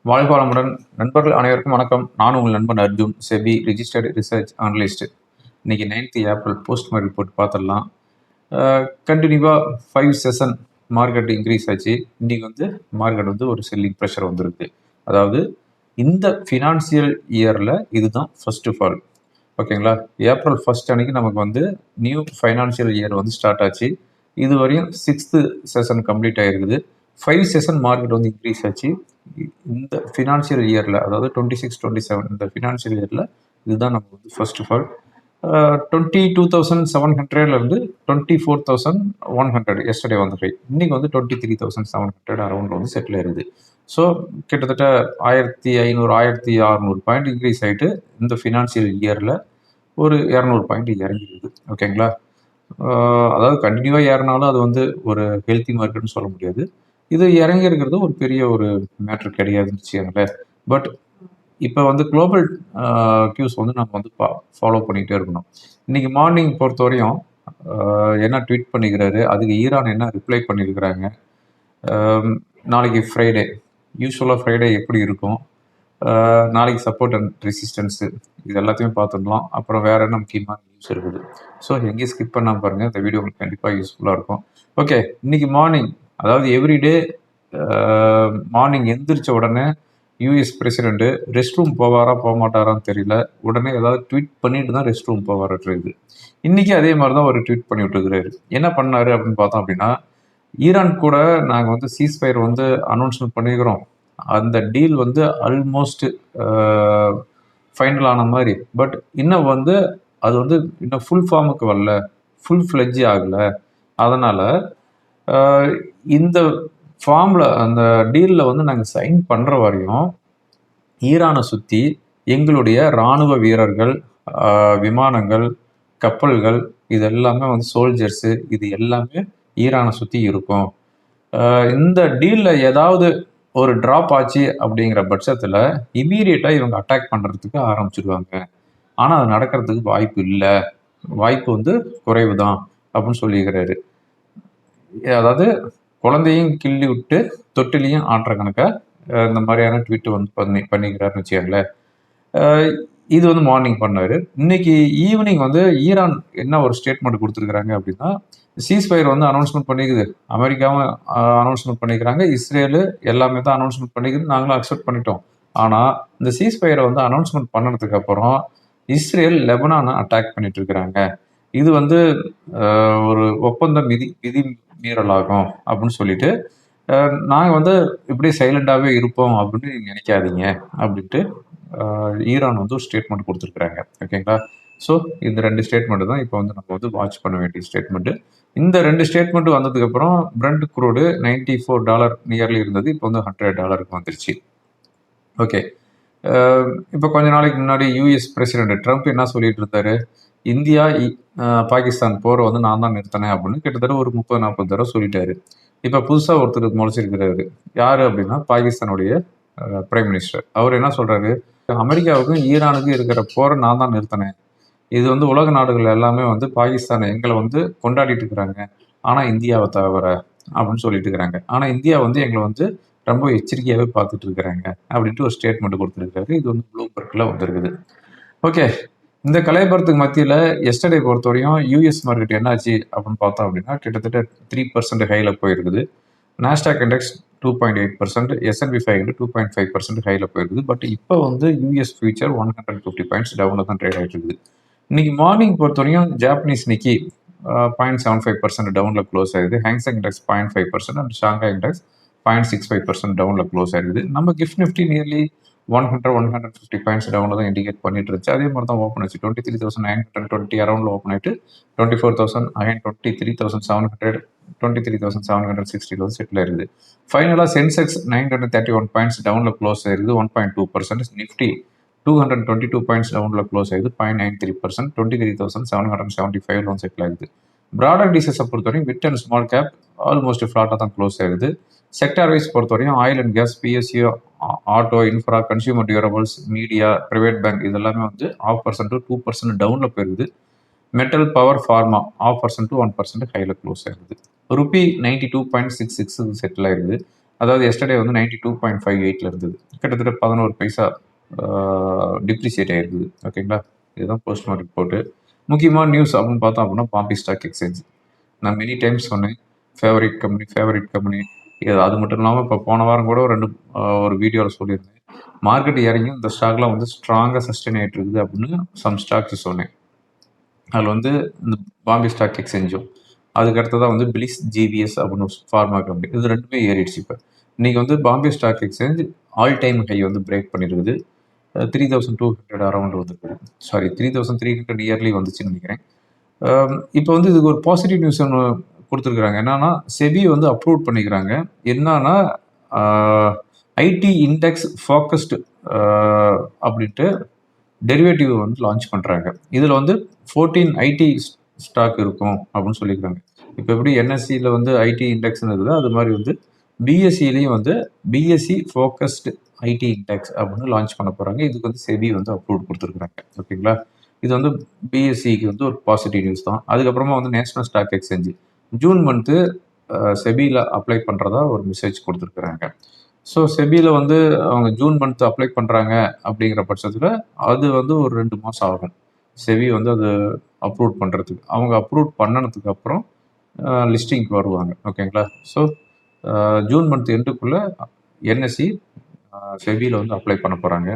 வாழ்க வளமுடன். நண்பர்கள் அனைவருக்கும் வணக்கம். நான் உங்கள் நண்பன் Arjun, SEBI registered research analyst. இன்னைக்கு 9th April post market report பார்த்துடலாம். கண்டினியூவாக 5 செஷன் மார்க்கெட் இன்க்ரீஸ் ஆச்சு. இன்னைக்கு மார்க்கெட் ஒரு செல்லிங் ப்ரெஷர் வந்திருக்கு. அதாவது இந்த ஃபினான்சியல் இயரில் இதுதான் ஃபர்ஸ்ட் ஃபால். ஓகேங்களா? ஏப்ரல் 1 அன்னைக்கு நமக்கு நியூ ஃபைனான்சியல் இயர் ஸ்டார்ட் ஆச்சு. இது வரையும் 6th செஷன் கம்ப்ளீட் ஆகிருக்குது. 5 செஷன் மார்க்கெட் இன்க்ரீஸ் ஆச்சு. இந்த ஃபினான்ஷியல் இயரில், அதாவது 26-27 இந்த ஃபினான்ஷியல் இயரில் இதுதான் நமக்கு first of all 22,700 24,100 yesterday high. இன்னைக்கு 23,700 அரௌண்ட் செட்டில் ஆயிருது. ஸோ கிட்டத்தட்ட 1,500 1,600 பாயிண்ட் இன்க்ரீஸ் ஆகிட்டு இந்த ஃபினான்ஷியல் இயரில் ஒரு 200 பாயிண்ட் இறங்கிடுது. ஓகேங்களா? அதாவது கண்டினியூவாக ஏறினாலும் அது ஒரு ஹெல்த்தி மார்க்கெட்னு சொல்ல முடியாது. இது இறங்கி இருக்கிறது ஒரு பெரிய ஒரு மேட்ரு கிடையாதுன்னு வச்சுக்கோங்களேன். பட் இப்போ குளோபல் கியூஸ் நம்ம ஃபாலோ பண்ணிகிட்டே இருக்கணும். இன்னைக்கு மார்னிங் பொறுத்தவரையும் என்ன ட்வீட் பண்ணிக்கிறாரு, அதுக்கு ஈரான் என்ன ரிப்ளை பண்ணியிருக்கிறாங்க, நாளைக்கு ஃப்ரைடே, யூஸ்வலாக ஃப்ரைடே எப்படி இருக்கும், நாளைக்கு சப்போர்ட் அண்ட் ரெசிஸ்டன்ஸு, இது எல்லாத்தையும் பார்த்துடலாம். அப்புறம் வேறு என்ன முக்கியமான நியூஸ் இருக்குது. ஸோ எங்கேயும் ஸ்கிப் பண்ணாமல் பாருங்கள், இந்த வீடியோ உங்களுக்கு கண்டிப்பாக யூஸ்ஃபுல்லாக இருக்கும். ஓகே, இன்னைக்கு மார்னிங், அதாவது எவ்ரிடே மார்னிங் எந்திரிச்ச உடனே யூஎஸ் பிரசிடென்ட் ரெஸ்ட் ரூம் போவாரா போக மாட்டாரான்னு தெரியல, உடனே ஏதாவது ட்வீட் பண்ணிட்டு தான் ரெஸ்ட் ரூம் போவார்ன்றது. இன்னைக்கு அதே மாதிரி தான் ஒரு ட்வீட் பண்ணி விட்டுருக்கிறாரு. என்ன பண்ணாரு அப்படின்னு பார்த்தோம் அப்படின்னா, ஈரான் கூட நாங்கள் சீஸ்ஃபயர் அனௌன்ஸ்மெண்ட் பண்ணிக்கிறோம், அந்த டீல் ஆல்மோஸ்ட் ஃபைனல் ஆன மாதிரி, பட் இன்னும் அது இன்னும் ஃபுல் ஃபார்முக்கு வரல, ஃபுல் ஃப்ளெட்ஜ் ஆகலை. அதனால் இந்த ஃபார்மில், அந்த டீலில் நாங்கள் சைன் பண்ணுற வரையும் ஈரானை சுற்றி எங்களுடைய இராணுவ வீரர்கள், விமானங்கள், கப்பல்கள், இது எல்லாமே சோல்ஜர்ஸு, இது எல்லாமே ஈரானை சுற்றி இருக்கும். இந்த டீலில் ஏதாவது ஒரு ட்ராப் ஆச்சு அப்படிங்கிற பட்சத்தில் இமீடியட்டாக இவங்க அட்டாக் பண்ணுறதுக்கு ஆரம்பிச்சிடுவாங்க. ஆனால் அது நடக்கிறதுக்கு வாய்ப்பு இல்லை, வாய்ப்பு குறைவு தான் அப்படின்னு சொல்லிக்கிறாரு. அதாவது குழந்தையும் கிள்ளி விட்டு தொட்டிலையும் ஆட்டுற கணக்காக இந்த மாதிரியான ட்வீட் பண்ணிக்கிறாருன்னு வச்சுக்கோங்களேன். இது மார்னிங் பண்ணார். இன்னைக்கு ஈவினிங் ஈரான் என்ன ஒரு ஸ்டேட்மெண்ட் கொடுத்துருக்குறாங்க அப்படின்னா, சீஸ்ஃபயர் அனௌன்ஸ்மெண்ட் பண்ணிக்குது, அமெரிக்காவும் அனௌன்ஸ்மெண்ட் பண்ணிக்கிறாங்க, இஸ்ரேலு எல்லாமே தான் அனௌன்ஸ்மெண்ட் பண்ணிக்குது, நாங்களும் அக்செப்ட் பண்ணிட்டோம். ஆனால் இந்த சீஸ்ஃபயரை அனௌன்ஸ்மெண்ட் பண்ணதுக்கு அப்புறம் இஸ்ரேல் லெபனானை அட்டாக் பண்ணிட்டு இருக்கிறாங்க. இது ஒரு ஒப்பந்த விதி மீறலாகும் அப்படின்னு சொல்லிட்டு, நாங்கள் இப்படி சைலண்டாகவே இருப்போம் அப்படின்னு நினைக்காதீங்க அப்படின்ட்டு ஈரான் ஒரு ஸ்டேட்மெண்ட் கொடுத்துருக்குறாங்க. ஓகேங்களா? ஸோ இந்த 2 ஸ்டேட்மெண்ட் தான் இப்போ நம்ம வாட்ச் பண்ண வேண்டிய ஸ்டேட்மெண்ட்டு. இந்த 2 ஸ்டேட்மெண்ட் வந்ததுக்கப்புறம் பிரெண்ட் குரூடு $94 நியர்லி இருந்தது, இப்போ $100 வந்துருச்சு. ஓகே, இப்போ கொஞ்ச நாளைக்கு முன்னாடி யூஎஸ் பிரசிடென்ட் ட்ரம்ப் என்ன சொல்லிட்டு இருந்தாரு, இந்தியா பாகிஸ்தான் போரை நான் தான் நிறுத்தினேன் அப்படின்னு கிட்டத்தட்ட ஒரு 30-40 தடவை சொல்லிட்டாரு. இப்போ புதுசாக ஒருத்தர் முளைச்சிருக்கிறாரு. யார் அப்படின்னா, பாகிஸ்தானுடைய பிரைம் மினிஸ்டர். அவர் என்ன சொல்றாரு, அமெரிக்காவுக்கும் ஈரானுக்கும் இருக்கிற போரை நான் தான் நிறுத்தினேன், இது உலக நாடுகள் எல்லாமே பாகிஸ்தானை எங்களை கொண்டாடிட்டு இருக்கிறாங்க, ஆனால் இந்தியாவை தவிர அப்படின்னு சொல்லிட்டு இருக்கிறாங்க. ஆனால் இந்தியா எங்களை ரொம்ப எச்சரிக்கையாகவே பார்த்துட்டு இருக்கிறாங்க அப்படின்ட்டு ஒரு ஸ்டேட்மெண்ட் கொடுத்துருக்காரு. இது ப்ளூம்பர்க்கில் வந்திருக்குது. ஓகே, இந்த கலைபரத்துக்கு மத்தியில் எஸ்டர்டே பொறுத்தவரையும் யூஎஸ் மார்க்கெட் என்னாச்சு அப்படின்னு பார்த்தோம் அப்படின்னா, கிட்டத்தட்ட 3% ஹையில் போயிருக்குது. நாஸ்டாக் இண்டெக்ஸ் 2.8%, S&P 500 2.5% ஹையில் போயிருக்குது. பட் இப்போ யூஎஸ் ஃபியூச்சர் 150 பாயிண்ட்ஸ் டவுனில் தான் ட்ரேட் ஆகிட்டு இருக்குது. இன்னைக்கு மார்னிங் பொறுத்தவரையும் ஜாப்பனீஸ் நிக்கி 0.75% டவுனில் க்ளோஸ் ஆகுது. ஹேங்செங் இண்டெக்ஸ் 0.5% அண்ட் ஷாங்காய் இண்டெக்ஸ் 0.65% டவுனில் க்ளோஸ் ஆயிருக்குது. நம்ம கிஃப்ட் நிஃப்டி நியர்லி 100-150 பாயிண்ட்ஸ் டவுனில் தான் இண்டிகேட் பண்ணிட்டு இருந்துச்சு. அதே மாதிரி தான் ஓப்பன் ஆச்சு. 23,920 அரௌண்டில் ஓப்பன் ஆகிட்டு 24,700 23,760 செட்டில் ஆயிருது. ஃபைனலாக சென்செக்ஸ் 931 பாயிண்ட்ஸ் டவுனில் க்ளோஸ் ஆயிருது, 1.2%. நிஃப்டி 222 பாயிண்ட்ஸ் டவுனில் க்ளோஸ் ஆகுது, 0.93%. 23,775 செட்டில் ஆகுது. ப்ராடர் டிசஸை பொறுத்தவரையும் mid and small cap almost ஃப்ளாட்டாக தான் க்ளோஸ் ஆகுது. செக்டார் வைஸ் பொறுத்தவரையும் oil and gas, PSC, auto, infra, consumer durables, media, private bank இதெல்லாமே 0.5% to 2% டவுனில் போயிருக்குது. மெட்டல், பவர், ஃபார்மா 0.5% to 1% ஹையில் க்ளோஸ் ஆகுது. ருபி 92.66 செட்டில் ஆயிருது. அதாவது எஸ்டர்டே வந்து 92.58 இருந்தது, கிட்டத்தட்ட 11 பைசா டிப்ரிசியேட் ஆயிருக்குது. ஓகேங்களா, இதுதான் போஸ்ட்மார்ட் ரிப்போர்ட்டு. முக்கியமான நியூஸ் அப்படின்னு பார்த்தோம் அப்படின்னா பாம்பே ஸ்டாக் எக்ஸ்சேஞ்ச். நான் மெனி டைம்ஸ் சொன்னேன், ஃபேவரட் கம்பெனி. அது மட்டும் இல்லாமல் இப்போ போன வாரம் கூட ஒரு வீடியோவில் சொல்லியிருந்தேன், மார்க்கெட் இறங்கி இந்த ஸ்டாக்லாம் வந்து ஸ்ட்ராங்காக சஸ்டெயின் ஆகிட்டு இருக்குது அப்படின்னு சம் ஸ்டாக்ஸ் சொன்னேன். அதில் வந்து இந்த பாம்பே ஸ்டாக் எக்ஸ்சேஞ்சும், அதுக்கு அடுத்ததாக வந்து பிலிஸ் ஜிவிஎஸ் அப்படின்னு ஃபார்மா கம்பெனி, இது ரெண்டுமே ஏறிடுச்சு. இப்போ இன்றைக்கி வந்து Bombay stock exchange all time high வந்து பிரேக் பண்ணியிருக்குது. 3200 அரௌண்ட் வந்துருக்கு, சாரி 3300 இயர்லி வந்துச்சுன்னு நினைக்கிறேன். இப்போ வந்து இதுக்கு ஒரு பாசிட்டிவ் நியூஸ் ஒன்று கொடுத்துருக்குறாங்க. என்னன்னா, செபி வந்து அப்ரூவ் பண்ணிக்கிறாங்க. என்னன்னா, ஐடி இண்டெக்ஸ் ஃபோக்கஸ்டு அப்படின்ட்டு டெரிவேட்டிவ் வந்து லான்ச் பண்ணுறாங்க. இதில் வந்து 14 ஐடி ஸ்டாக் இருக்கும் அப்படின்னு சொல்லியிருக்காங்க. இப்போ எப்படி என்எஸ்சியில் வந்து ஐடி இண்டெக்ஸ்னு இருக்குது, அது மாதிரி வந்து பிஎஸ்சிலையும் வந்து பிஎஸ்சி ஃபோக்கஸ்டு ஐடி இண்டெக்ஸ் அப்படின்னு லான்ச் பண்ண போகிறாங்க. இதுக்கு வந்து செபி வந்து அப்ரூவ் கொடுத்துருக்குறாங்க. ஓகேங்களா, இது வந்து பிஎஸ்சிக்கு வந்து ஒரு பாசிட்டிவ் நியூஸ் தான். அதுக்கப்புறமா வந்து national stock exchange June month செபியில் அப்ளை பண்ணுறதா ஒரு மெசேஜ் கொடுத்துருக்குறாங்க. ஸோ செபியில் வந்து அவங்க ஜூன் மந்த் அப்ளை பண்ணுறாங்க அப்படிங்கிற பட்சத்தில் அது வந்து ஒரு 2 மாதம் ஆகும் செபி வந்து அது அப்ரூவ் பண்ணுறதுக்கு. அவங்க அப்ரூவ் பண்ணனதுக்கு அப்புறம் லிஸ்டிங்க்கு வருவாங்க. ஓகேங்களா, ஸோ ஜூன் மந்த் எண்டுக்குள்ளே என்எஸ்சி செபியில் வந்து அப்ளை பண்ண போகிறாங்க.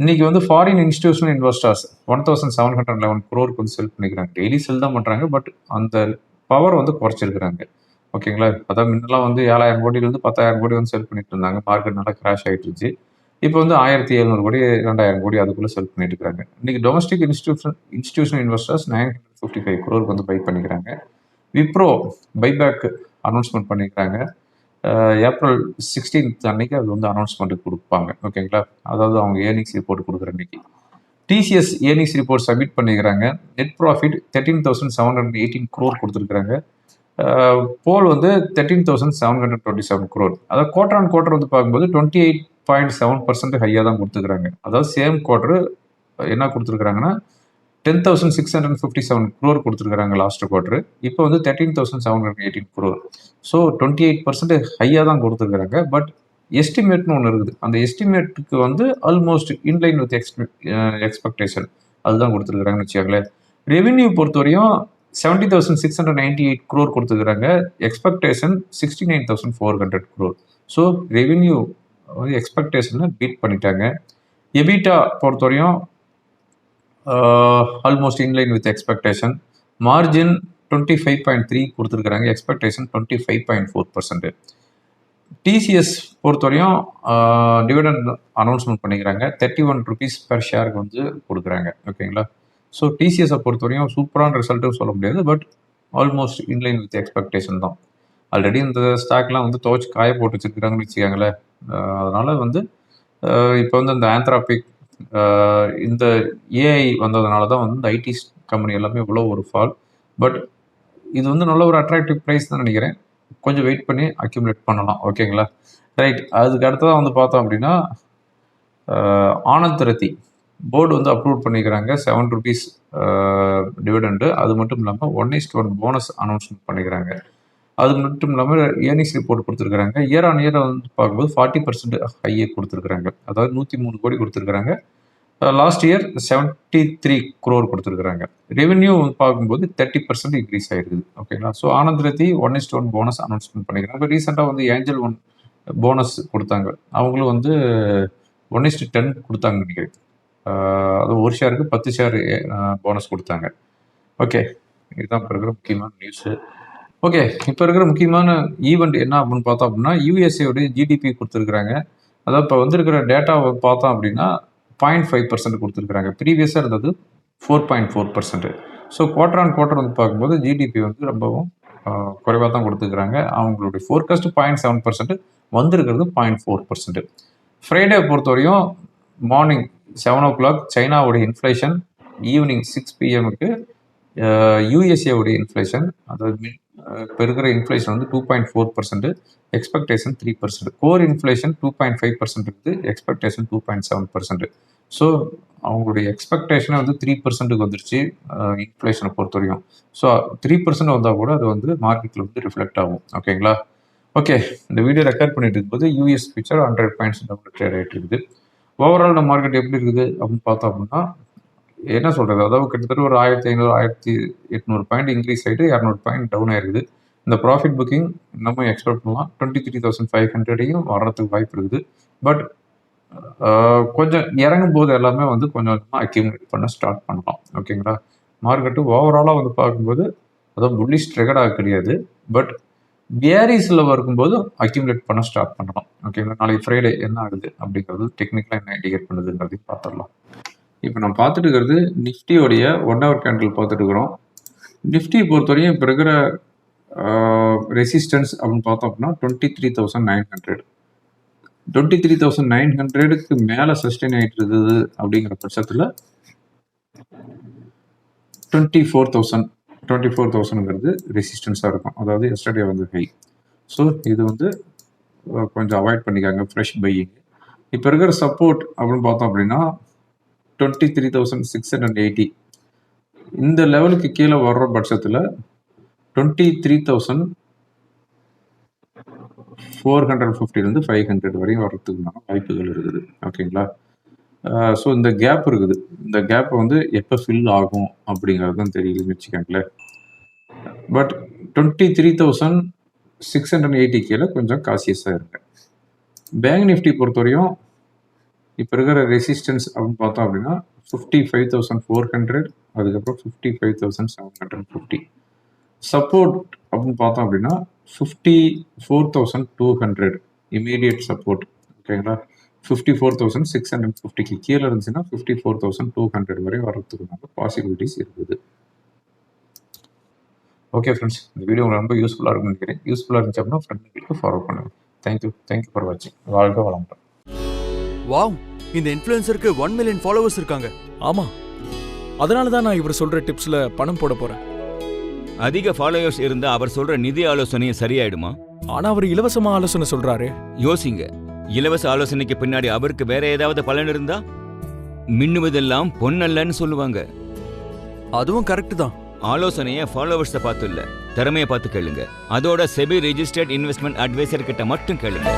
இன்னைக்கு வந்து ஃபாரின் இன்ஸ்டிடியூஷனல் இன்வெஸ்டர்ஸ் 1711 crore வந்து செல் பண்ணிக்கிறாங்க. டெய்லி செல் தான் பண்ணுறாங்க, பட் அந்த பவர் வந்து குறைச்சிருக்கிறாங்க. ஓகேங்களா, அதான் முன்னெல்லாம் வந்து 7000 கோடியிலேருந்து 10,000 கோடி வந்து செல் பண்ணிட்டு இருந்தாங்க. மார்க்கெட் நல்லா கிராஷ் ஆகிட்டு இருந்துச்சு. இப்போ வந்து 1700 கோடி 2000 கோடி அதுக்குள்ளே செல் பண்ணிட்டு இருக்காங்க. இன்னைக்கு டொமஸ்டிக் இன்ஸ்டிடியூஷனல் இன்வெஸ்டர்ஸ் 955 crore வந்து பை பண்ணிக்கிறாங்க. விப்ரோ பைபேக் அனௌன்ஸ்மெண்ட் பண்ணிக்கிறாங்க. ஏப்ரல் 16 அன்னைக்கு அது வந்து அனௌன்ஸ்மெண்ட் கொடுப்பாங்க. ஓகேங்களா, அதாவது அவங்க ஏர்னிங்ஸ் ரிப்போர்ட் கொடுக்குற அன்னைக்கு. டிசிஎஸ் ஏர்னிங்ஸ் ரிப்போர்ட் சப்மிட் பண்ணிக்கிறாங்க. நெட் ப்ராஃபிட் 13,718 crore கொடுத்துருக்குறாங்க. போல் வந்து 13,727 crore. அதாவது குவார்டர் ஆன் குவார்டர் வந்து பார்க்கும்போது 28.7% ஹையாக தான் கொடுத்துருக்குறாங்க. அதாவது சேம் குவார்டர் என்ன கொடுத்துருக்குறாங்கன்னா 10,657 crore கொடுத்துருக்குறாங்க லாஸ்ட் குவார்டர். இப்போ வந்து 13,718 crore. ஸோ 28% ஹையாக தான் கொடுத்துருக்குறாங்க. பட் எஸ்டிமேட்னு ஒன்று இருக்குது. அந்த எஸ்டிமேட்டுக்கு வந்து ஆல்மோஸ்ட் இன்லைன் வித் எக்ஸ்பெக்டேஷன் அதுதான் கொடுத்துருக்குறாங்கன்னு வச்சுக்கோங்களேன். ரெவென்யூ பொறுத்தவரையும் 70,698 crore கொடுத்துருக்குறாங்க. Expectation 69,400 crore. ஸோ ரெவென்யூ வந்து எக்ஸ்பெக்டேஷனை பீட் பண்ணிட்டாங்க. எபிட்டா பொறுத்தவரையும் almost inline with expectation. Margin 25.3 கொடுத்துருக்குறாங்க. எக்ஸ்பெக்டேஷன் 25.4%. டிசிஎஸ் பொறுத்தவரையும் டிவிடெண்ட் அனௌன்ஸ்மெண்ட் பண்ணிக்கிறாங்க. 31 rupees பெர் ஷேருக்கு வந்து கொடுக்குறாங்க. ஓகேங்களா, ஸோ டிசிஎஸை பொறுத்தவரையும் சூப்பரான ரிசல்ட்டும் சொல்ல முடியாது, but almost inline with expectation தான். ஆல்ரெடி இந்த ஸ்டாக்லாம் வந்து துவச்சி காய போட்டு வச்சுருக்காங்கன்னு வச்சுக்காங்களேன். அதனால் வந்து இப்போ வந்து இந்த ஆந்த்ராபிக் இந்த ஏஐ வந்ததுனால தான் வந்து இந்த ஐடி கம்பெனி எல்லாமே இவ்வளோ ஒரு ஃபால். பட் இது வந்து நல்ல ஒரு அட்ராக்டிவ் ப்ரைஸ் தான் நினைக்கிறேன். கொஞ்சம் வெயிட் பண்ணி அக்யூமுலேட் பண்ணலாம். ஓகேங்களா, ரைட். அதுக்கு அடுத்ததான் வந்து பார்த்தோம் அப்படின்னா ஆனந்த் ரத்தி போர்டு வந்து அப்ரூவ் பண்ணிக்கிறாங்க. 7 rupees டிவிடெண்டு. அது மட்டும் இல்லாமல் 1:1 போனஸ் அனௌன்ஸ்மெண்ட் பண்ணிக்கிறாங்க. அது மட்டும் இல்லாமல் ஏர்னிங்ஸ் ரிப்போர்ட் கொடுத்துருக்குறாங்க. இயர் ஆன் இயர் வந்து பார்க்கும்போது 40% ஹையை கொடுத்துருக்குறாங்க. அதாவது 103 கோடி கொடுத்துருக்குறாங்க. லாஸ்ட் இயர் 73 crore கொடுத்துருக்குறாங்க. ரெவென்யூ பார்க்கும்போது 30% இன்க்ரீஸ் ஆகிருக்குது. ஓகேங்களா, so Anand Rathi 1:1 bonus announcement பண்ணிக்கிறாங்க. இப்போ ரீசெண்டாக வந்து ஏஞ்சல் 1 போனஸ் கொடுத்தாங்க. அவங்களும் வந்து 1:10 கொடுத்தாங்கன்னு நினைக்கிறேன். அது ஒரு ஷேருக்கு 10 ஷேர் போனஸ் கொடுத்தாங்க. ஓகே, இதுதான் இப்போ இருக்கிற முக்கியமான நியூஸு. ஓகே, இப்போ இருக்கிற முக்கியமான ஈவெண்ட் என்ன அப்படின்னு பார்த்தோம் அப்படின்னா யூஎஸ்ஏடைய ஜிடிபி கொடுத்துருக்குறாங்க. அதாவது இப்போ வந்திருக்கிற டேட்டாவை பார்த்தோம் அப்படின்னா 0.5% கொடுத்துருக்குறாங்க. ப்ரீவியஸாக இருந்தது 4.4%. ஸோ குவார்டர் ஆன் குவார்டர் வந்து பார்க்கும்போது ஜிடிபி வந்து ரொம்பவும் குறைவாக தான் கொடுத்துருக்குறாங்க. அவங்களுடைய ஃபோர்காஸ்ட் 0.7%, வந்திருக்கிறது 0.4%. ஃப்ரைடே பொறுத்தவரையும் மார்னிங் 7 o'clock சைனாவுடைய இன்ஃப்ளேஷன், ஈவினிங் 6 PM யூஎஸ்ஏவுடைய இன்ஃப்ளேஷன். அதாவது இப்போ இருக்கிற இன்ஃப்ளேஷன் வந்து 2.4%, எக்ஸ்பெக்டேஷன் 3%. கோர் இன்ஃப்ளேஷன் 2.5% இருக்குது, எக்ஸ்பெக்டேஷன் 2.7%. ஸோ அவங்களுடைய எக்ஸ்பெக்டேஷனை வந்து 3%க்கு வந்துருச்சு இன்ஃப்ளேஷனை பொறுத்த வரையும். ஸோ 3% வந்தால் கூட அது வந்து மார்க்கெட்டில் வந்து ரிஃப்ளெக்ட் ஆகும். ஓகேங்களா, ஓகே, இந்த வீடியோ ரெக்கார்ட் பண்ணிட்டு இருக்கும்போது US future 100 points down trade ஆகிட்டு இருக்குது. ஓவரால் நம்ம மார்க்கெட் எப்படி இருக்குது அப்படின்னு பார்த்தோம் அப்படின்னா, என்ன சொல்கிறது, அதாவது கிட்டத்தட்ட ஒரு 1500 1800 பாயிண்ட் இன்க்ரீஸ் ஆகிட்டு 200 பாயிண்ட் டவுன் ஆயிருக்குது. இந்த ப்ராஃபிட் புக்கிங் நம்ம எக்ஸ்பெக்ட் பண்ணலாம் 23,500 வர்றதுக்கு வாய்ப்பு இருக்குது. பட் கொஞ்சம் இறங்கும் போது எல்லாமே வந்து கொஞ்சம் கொஞ்சமாக அக்யூமுலேட் பண்ண ஸ்டார்ட் பண்ணலாம். ஓகேங்களா, மார்க்கெட்டு ஓவராலாக வந்து பார்க்கும்போது அதாவது புல்லிஷ் ட்ரிகர்ட் ஆக கிடையாது. பட் பியரிஸில் வரும்போது அக்யூமுலேட் பண்ண ஸ்டார்ட் பண்ணலாம். ஓகேங்களா, நாளைக்கு ஃப்ரைடே என்ன ஆகுது அப்படிங்கிறது டெக்னிக்கலாக என்ன இண்டிகேட் பண்ணுதுங்கிறதையும் பார்த்துடலாம். இப்போ நம்ம பார்த்துட்டு இருக்கிறது நிஃப்டியோடைய 1 hour கேண்டில் பார்த்துட்டு இருக்கிறோம். நிஃப்டி பொறுத்தவரையும் இப்போ இருக்கிற ரெசிஸ்டன்ஸ் அப்படின்னு பார்த்தோம் அப்படின்னா 23,900. 23,900க்கு மேலே சஸ்டெயின் ஆகிட்டு இருக்குது அப்படிங்கிற பட்சத்தில் 24,000ங்கிறது ரெசிஸ்டன்ஸாக இருக்கும். அதாவது எஸ்டர்டே வந்து ஹை. ஸோ இது வந்து கொஞ்சம் அவாய்ட் பண்ணிக்காங்க ஃப்ரெஷ் பையிங். இப்போ இருக்கிற சப்போர்ட் அப்படின்னு பார்த்தோம் அப்படின்னா 23,680. இந்த லெவலுக்கு கீழே வர்ற பட்சத்தில் 23,450 500 வரையும் வர்றதுக்குமான வாய்ப்புகள் இருக்குது. ஓகேங்களா, ஸோ இந்த கேப் இருக்குது. இந்த கேப் வந்து எப்போ ஃபில் ஆகும் அப்படிங்கிறது தான் தெரியலன்னு வச்சுக்கோங்களேன். பட் 23,680 கீழே கொஞ்சம் காசியஸாக இருக்கு. பேங்க் நிஃப்டி பொறுத்தவரையும் இப்போ இருக்கிற ரெசிஸ்டன்ஸ் அப்படின்னு பார்த்தோம் அப்படின்னா 55,400, அதுக்கப்புறம் 55,750. சப்போர்ட் அப்படின்னு பார்த்தோம் அப்படின்னா 54,200 இமீடியட் சப்போர்ட். ஓகேங்களா, 54,650க்கு கீழே இருந்துச்சுன்னா 54,200 வரை வர்றதுக்குனால பாசிபிலிட்டிஸ் இருக்குது. ஓகே ஃப்ரெண்ட்ஸ், இந்த வீடியோ உங்களுக்கு ரொம்ப யூஸ்ஃபுல்லாக இருக்கும்னு நினைக்கிறேன். யூஸ்ஃபுல்லாக இருந்துச்சு அப்படின்னா ஃப்ரெண்ட்களுக்கு ஃபாலோ பண்ணுங்கள். தேங்க்யூ ஃபார் வாட்சிங். வாழ்க வளமுடன். வாவ், இந்த இன்ஃப்ளூயன்சருக்கு 1 million ஃபாலோவர்ஸ் இருக்காங்க. ஆமா, அதனால தான் நான் இவர் சொல்ற டிப்ஸ்ல பணம் போட போறேன். அதிக ஃபாலோவர்ஸ் இருந்தா அவர் சொல்ற நிதி ஆலோசனையும் சரியாயிடுமா? ஆனா அவர் இலவசமா ஆலோசனை சொல்றாரு. யோசிங்க, இலவச ஆலோசனைக்கு பின்னாடி அவருக்கு வேற ஏதாவது பலன் இருந்தா? மின்னுவதெல்லாம் பொன்னல்லன்னு சொல்லுவாங்க. அதுவும் கரெக்ட் தான். ஆலோசனைய ஃபாலோவர்ஸை பார்த்து இல்ல, திறமையை பார்த்து கேளுங்க. அதோட செபி ரெஜிஸ்டர்ட் இன்வெஸ்ட்மெண்ட் அட்வைசர் கிட்ட மட்டும் கேளுங்க.